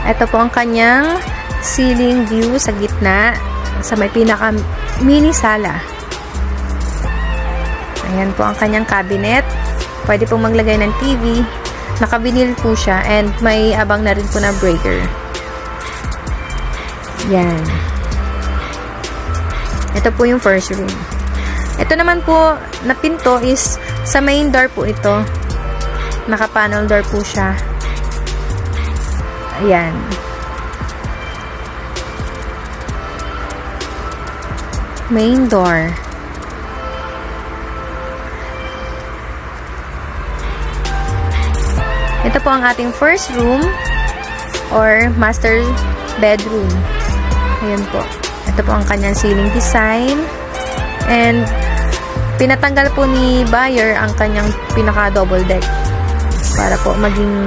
Ito po ang kanyang ceiling view sa gitna, sa may pinaka mini sala. Ayan po ang kanyang cabinet. Pwede pong maglagay ng TV. Naka-vinyl po siya and may abang na rin po na breaker. Yan. Ito po yung first room. Ito naman po na pinto is sa main door po ito. Naka-panel door po siya. Ayan. Main door. Ito po ang ating first room or master bedroom. Ayan po. Ito po ang kanyang ceiling design. And pinatanggal po ni buyer ang kanyang pinaka double deck para po maging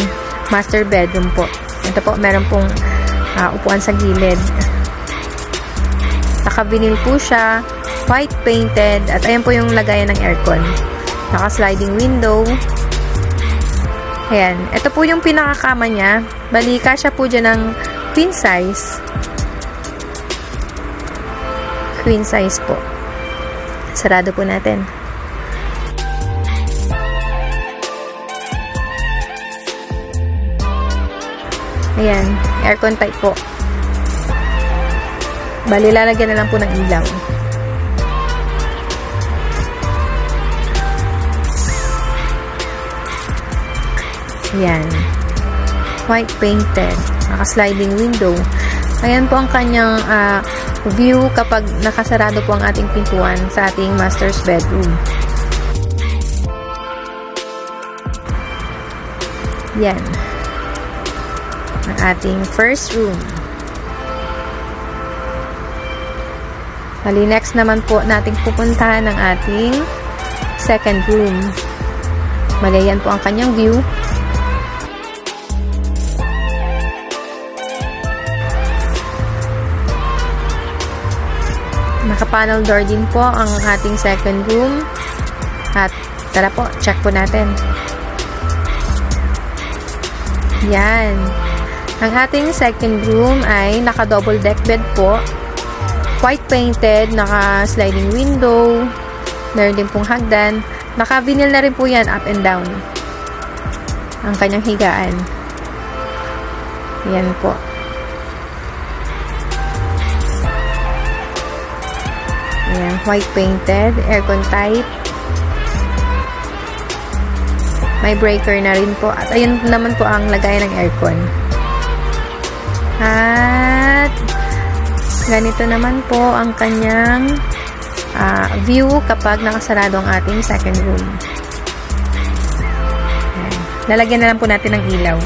master bedroom po. Ito po, meron pong upuan sa gilid. Naka-vinyl po siya, white painted, at ayan po yung lagayan ng aircon. Naka-sliding window. Ayan. Ito po yung pinakakama niya. Bali, kasya po dyan ng queen size. Queen size po. Sarado po natin. Ayan. Aircon type po. Bali, lalagyan na lang po ng ilaw. Ayan. White painted. Naka-sliding window. Ayan po ang kanyang view kapag nakasarado po ang ating pintuan sa ating master's bedroom. Yan. Ang ating first room. Bali, next naman po nating pupuntahan ang ating second room. Bali, yan po ang kanyang view. Naka-panel door din po ang ating second room. At tara po, check po natin. Yan. Ang ating second room ay naka-double deck bed po. White painted, naka-sliding window. Meron din pong hagdan. Naka-vinyl na rin po yan, up and down. Ang kanyang higaan. Yan po. Ayan, white painted, aircon type. May breaker na rin po. At ayun naman po ang lagayan ng aircon. At ganito naman po ang kanyang view kapag nakasarado ang ating second room. Ayan. Lalagyan na lang po natin ng ilaw.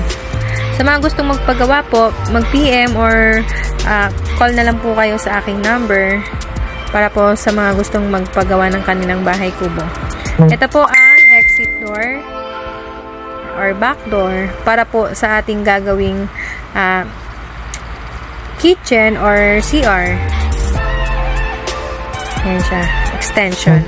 Sa mga gustong magpagawa po, mag-PM or call na lang po kayo sa aking number para po sa mga gustong magpagawa ng kanilang bahay kubo. Ito po ang exit door or back door para po sa ating gagawing kitchen or CR. Ayan siya. Extension.